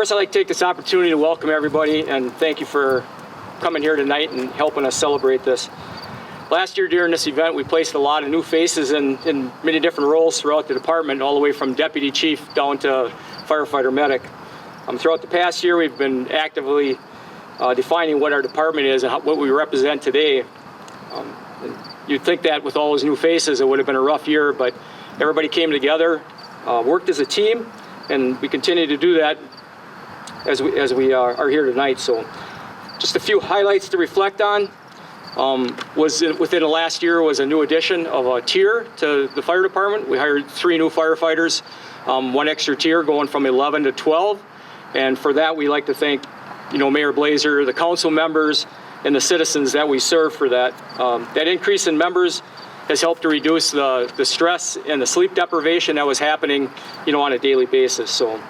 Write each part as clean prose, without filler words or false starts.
First, I'd like to take this opportunity to welcome everybody and thank you for coming here tonight and helping us celebrate this. Last year during this event, we placed a lot of new faces in many different roles throughout the department, all the way from deputy chief down to firefighter medic. Throughout the past year, we've been actively defining what our department is and what we represent today. You'd think that with all those new faces, it would have been a rough year, but everybody came together, worked as a team, and we continue to do that as we are here tonight. So just a few highlights to reflect on. Within the last year was a new addition of a tier to the fire department. We hired 3 new firefighters, 1 extra tier going from 11 to 12. And for that, we like to thank, Mayor Blazer, the council members, and the citizens that we serve for that. That increase in members has helped to reduce the stress and the sleep deprivation that was happening, on a daily basis. So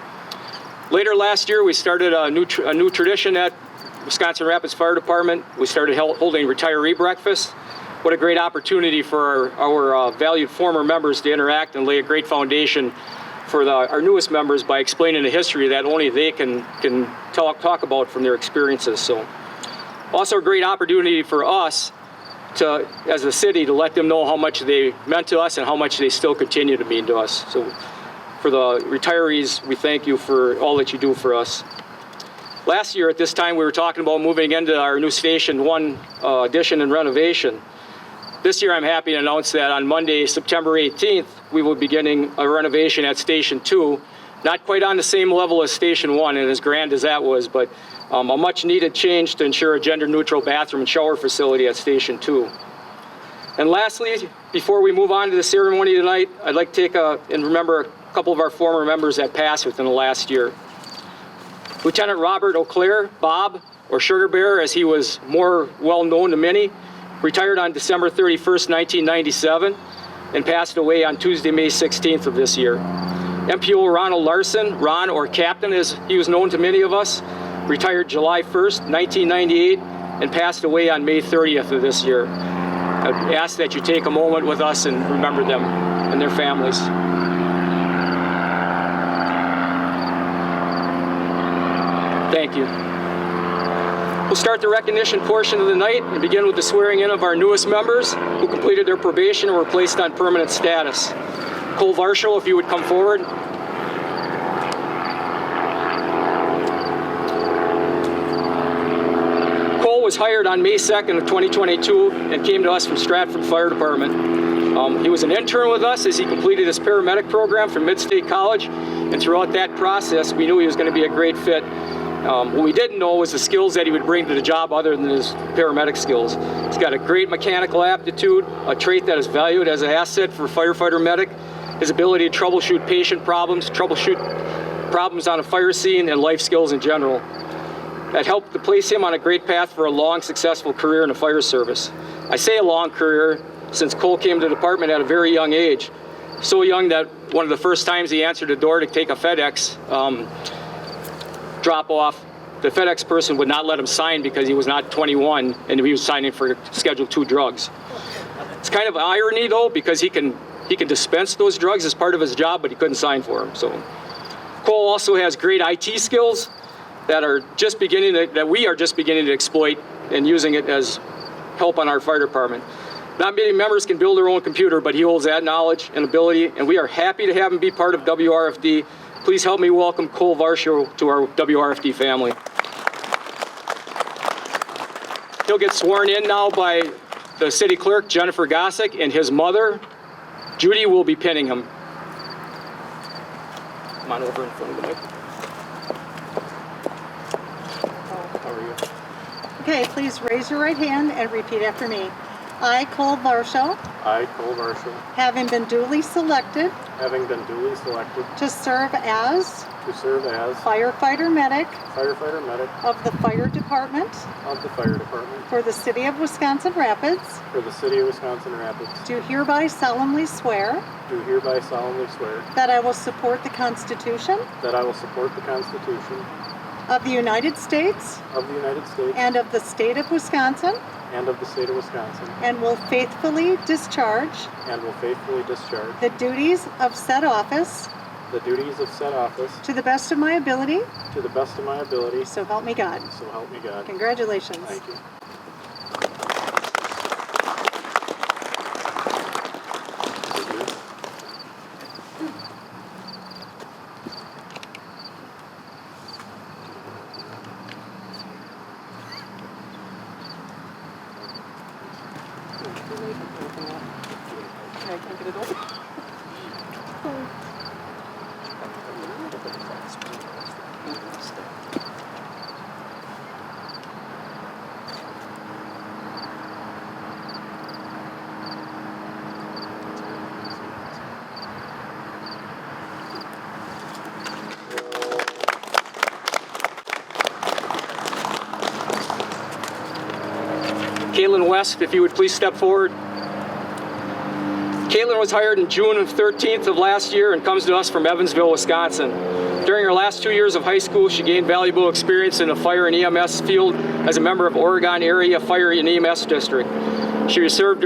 later last year, we started a new tradition at Wisconsin Rapids Fire Department. We started holding retiree breakfast. What a great opportunity for our valued former members to interact and lay a great foundation for our newest members by explaining the history that only they can talk about from their experiences. So also a great opportunity for us to, as a city, to let them know how much they meant to us and how much they still continue to mean to us. So for the retirees, we thank you for all that you do for us. Last year at this time, we were talking about moving into our new Station 1 addition and renovation. This year, I'm happy to announce that on Monday, September 18th, we will be beginning a renovation at Station 2. Not quite on the same level as Station 1 and as grand as that was, but a much needed change to ensure a gender-neutral bathroom and shower facility at Station 2. And lastly, before we move on to the ceremony tonight, I'd like to take and remember a couple of our former members that passed within the last year. Lieutenant Robert O'Clair, Bob, or Sugar Bear, as he was more well known to many, retired on December 31st, 1997, and passed away on Tuesday, May 16th of this year. MPO Ronald Larson, Ron, or Captain as he was known to many of us, retired July 1st, 1998, and passed away on May 30th of this year. I ask that you take a moment with us and remember them and their families. Thank you. We'll start the recognition portion of the night and begin with the swearing in of our newest members who completed their probation and were placed on permanent status. Cole Varshall, if you would come forward. Cole was hired on May 2nd of 2022 and came to us from Stratford Fire Department. He was an intern with us as he completed his paramedic program from Mid-State College, and throughout that process, we knew he was going to be a great fit. What we didn't know was the skills that he would bring to the job other than his paramedic skills. He's got a great mechanical aptitude, a trait that is valued as an asset for firefighter medic, his ability to troubleshoot patient problems, troubleshoot problems on a fire scene, and life skills in general. That helped to place him on a great path for a long, successful career in the fire service. I say a long career since Cole came to the department at a very young age. So young that one of the first times he answered the door to take a FedEx drop off, the FedEx person would not let him sign because he was not 21 and he was signing for Schedule 2 drugs. It's kind of an irony though, because he can dispense those drugs as part of his job, but he couldn't sign for them. So Cole also has great IT skills that we are just beginning to exploit and using it as help on our fire department. Not many members can build their own computer, but he holds that knowledge and ability, and we are happy to have him be part of WRFD. Please help me welcome Cole Varshall to our WRFD family. He'll get sworn in now by the city clerk, Jennifer Gossick, and his mother, Judy, will be pinning him. Come on over in front of the mic. How are you? Okay, please raise your right hand and repeat after me. I, Cole Varshall, having been duly selected to serve as firefighter medic of the fire department for the city of Wisconsin Rapids, do hereby solemnly swear that I will support the Constitution of the United States and of the state of Wisconsin, and will faithfully discharge the duties of said office the duties of said office to the best of my ability, to the best of my ability, so help me God. so help me God. Congratulations. Thank you. Caitlin West, if you would please step forward. Caitlin was hired in June of 13th of last year and comes to us from Evansville, Wisconsin. During her last 2 years of high school, she gained valuable experience in the fire and EMS field as a member of Oregon Area Fire and EMS District. She received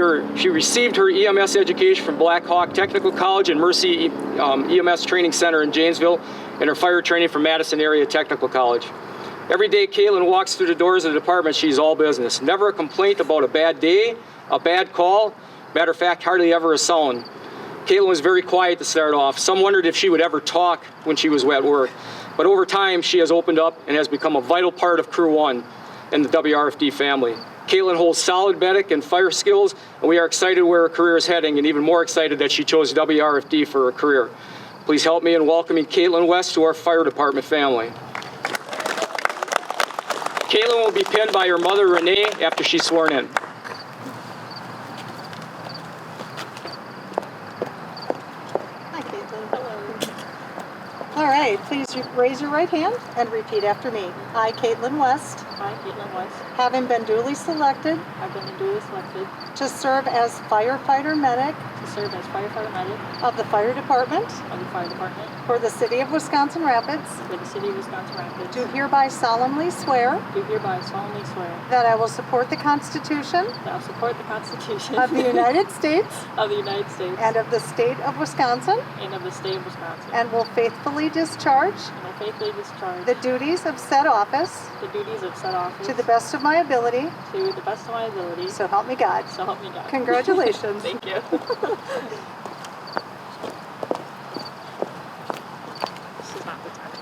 her EMS education from Black Hawk Technical College and Mercy EMS Training Center in Janesville, and her fire training from Madison Area Technical College. Every day Caitlin walks through the doors of the department, she's all business. Never a complaint about a bad day, a bad call. Matter of fact, hardly ever a sound. Caitlin was very quiet to start off. Some wondered if she would ever talk when she was at work. But over time, she has opened up and has become a vital part of Crew 1 and the WRFD family. Caitlin holds solid medic and fire skills, and we are excited where her career is heading, and even more excited that she chose WRFD for her career. Please help me in welcoming Caitlin West to our fire department family. Caitlin will be pinned by her mother, Renee, after she's sworn in. Hi, Caitlin. Hello. All right, please raise your right hand and repeat after me. I, Caitlin West, I, Caitlin West, having been duly selected have been duly selected to serve as firefighter medic to serve as firefighter medic of the fire department of the fire department for the city of Wisconsin Rapids, for the city of Wisconsin Rapids, do hereby solemnly swear do hereby solemnly swear that I will support the Constitution that I will support the Constitution of the United States of the United States and of the state of Wisconsin, and of the state of Wisconsin, and will faithfully discharge and will faithfully discharge the duties of said office the duties of said office to the best of my ability, to the best of my ability, so help me God. so help me God. Congratulations. Thank you. This is not the time for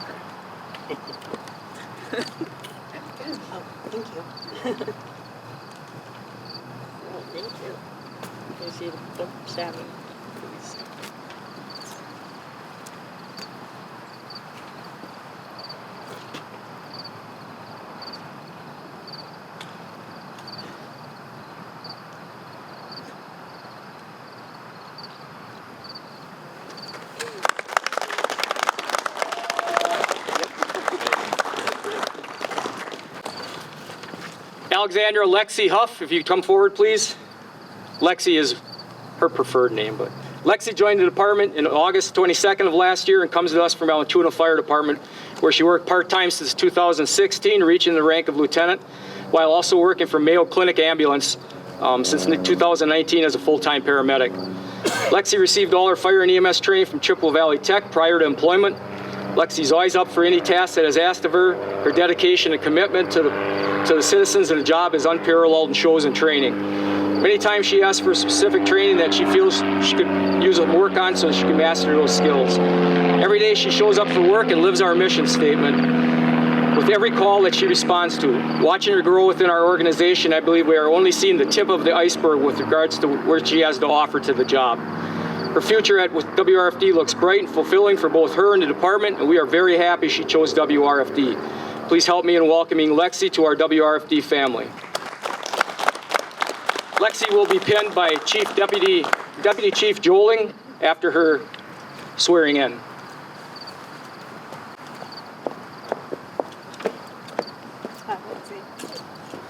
Thank you. Oh, thank you. Can you see the stabbing, please? Alexandra Lexi Huff, if you come forward, please. Lexi is her preferred name, but Lexi joined the department in August 22nd of last year and comes to us from Altoona Fire Department, where she worked part-time since 2016, reaching the rank of lieutenant, while also working for Mayo Clinic Ambulance since 2019 as a full-time paramedic. Lexi received all her fire and EMS training from Chippewa Valley Tech prior to employment. Lexi's always up for any task that is asked of her. Her dedication and commitment to the citizens and the job is unparalleled and shows in training. Many times she asks for specific training that she feels she could use and work on so she can master those skills. Every day she shows up for work and lives our mission statement with every call that she responds to. Watching her grow within our organization, I believe we are only seeing the tip of the iceberg with regards to what she has to offer to the job. Her future with WRFD looks bright and fulfilling for both her and the department, and we are very happy she chose WRFD. Please help me in welcoming Lexi to our WRFD family. Lexi will be pinned by Deputy Chief Joling after her swearing in. Let's see.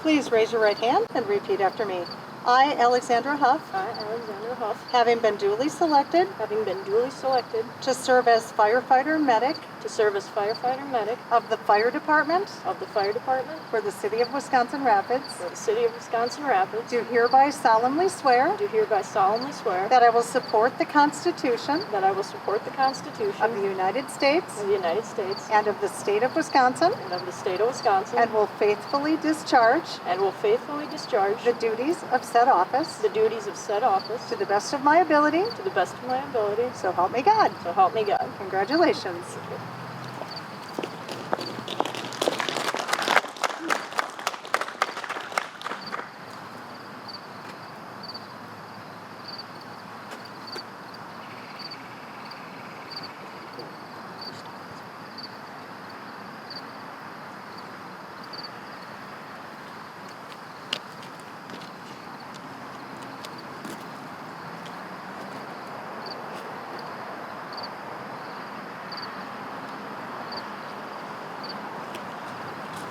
Please raise your right hand and repeat after me. I, Alexandra Huff, I, Alexandra Huff, having been duly selected having been duly selected to serve as firefighter medic to serve as firefighter medic of the Fire Department of the Fire Department for the City of Wisconsin Rapids, for the City of Wisconsin Rapids, do hereby solemnly swear do hereby solemnly swear that I will support the Constitution that I will support the Constitution of the United States of the United States and of the State of Wisconsin, and of the State of Wisconsin, and will faithfully discharge the duties of said office the duties of said office to the best of my ability, to the best of my ability, so help me God. so help me God. Congratulations.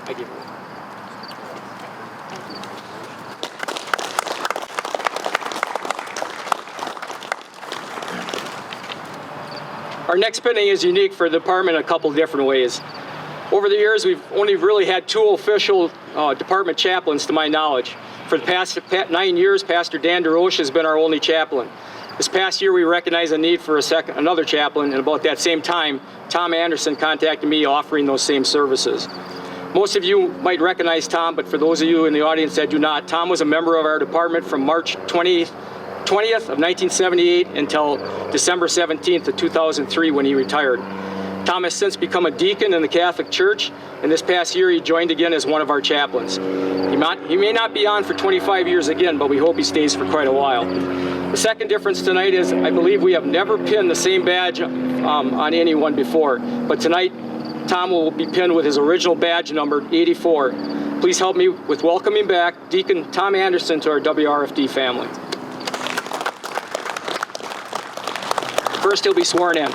I give you. Our next pinning is unique for the department in a couple of different ways. Over the years, we've only really had two official department chaplains to my knowledge. For the past 9 years, Pastor Dan DeRoche has been our only chaplain. This past year, we recognized a need for another chaplain, and about that same time, Tom Anderson contacted me offering those same services. Most of you might recognize Tom, but for those of you in the audience that do not, Tom was a member of our department from March 20th of 1978 until December 17th of 2003 when he retired. Tom has since become a deacon in the Catholic Church, and this past year he joined again as one of our chaplains. He may not be on for 25 years again, but we hope he stays for quite a while. The second difference tonight is I believe we have never pinned the same badge on anyone before, but tonight Tom will be pinned with his original badge number 84. Please help me with welcoming back Deacon Tom Anderson to our WRFD family. First, he'll be sworn in.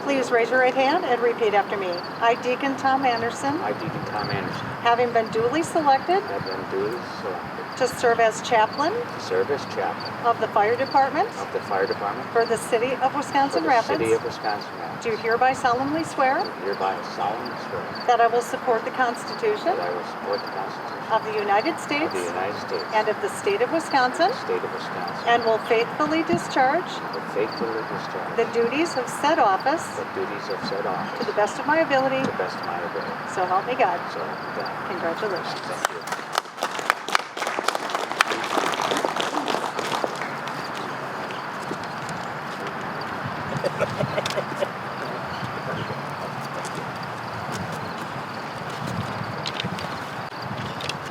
Please raise your right hand and repeat after me. I, Deacon Tom Anderson, I, Deacon Tom Anderson, having been duly selected have been duly selected to serve as chaplain to serve as chaplain of the Fire Department of the Fire Department for the City of for Wisconsin the Rapids, City of Wisconsin Rapids, do hereby solemnly swear do hereby solemnly swear that I will support the Constitution that I will support the Constitution of the United of States the United States and of the State of Wisconsin, State of Wisconsin, and will faithfully discharge will faithfully discharge the duties of said office the duties of said office to the best of my ability, to the best of my ability. so help me God. So help me God. Congratulations. Thank you.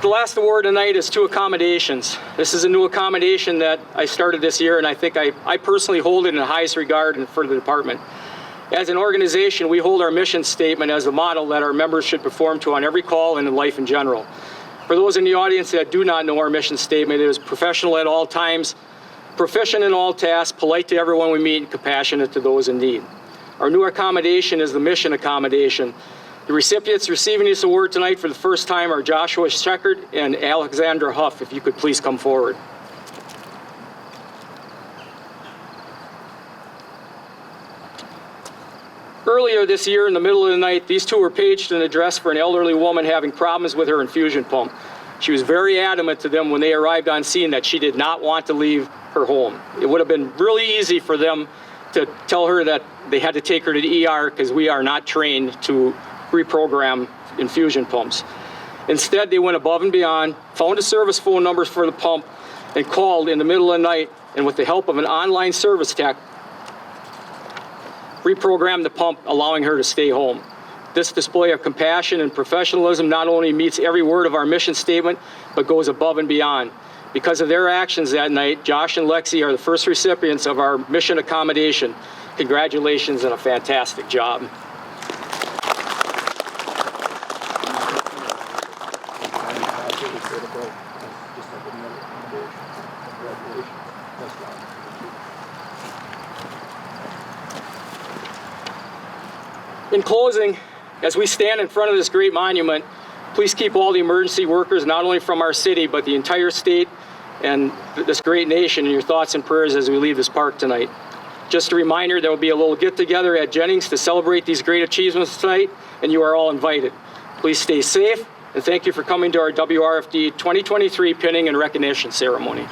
The last award tonight is two accommodations. This is a new accommodation that I started this year, and I think I personally hold it in the highest regard for the department. As an organization, we hold our mission statement as a model that our members should perform to on every call and in life in general. For those in the audience that do not know our mission statement, it is professional at all times, proficient in all tasks, polite to everyone we meet, and compassionate to those in need. Our new accommodation is the mission accommodation. The recipients receiving this award tonight for the first time are Joshua Sheckard and Alexandra Huff. If you could please come forward. Earlier this year, in the middle of the night, these two were paged and addressed for an elderly woman having problems with her infusion pump. She was very adamant to them when they arrived on scene that she did not want to leave her home. It would have been really easy for them to tell her that they had to take her to the ER because we are not trained to reprogram infusion pumps. Instead, they went above and beyond, found a service phone number for the pump, and called in the middle of the night, and with the help of an online service tech, reprogrammed the pump, allowing her to stay home. This display of compassion and professionalism not only meets every word of our mission statement, but goes above and beyond. Because of their actions that night, Josh and Lexi are the first recipients of our mission accommodation. Congratulations and a fantastic job. In closing, as we stand in front of this great monument, please keep all the emergency workers, not only from our city, but the entire state and this great nation in your thoughts and prayers as we leave this park tonight. Just a reminder, there will be a little get-together at Jennings to celebrate these great achievements tonight, and you are all invited. Please stay safe, and thank you for coming to our WRFD 2023 pinning and recognition ceremony.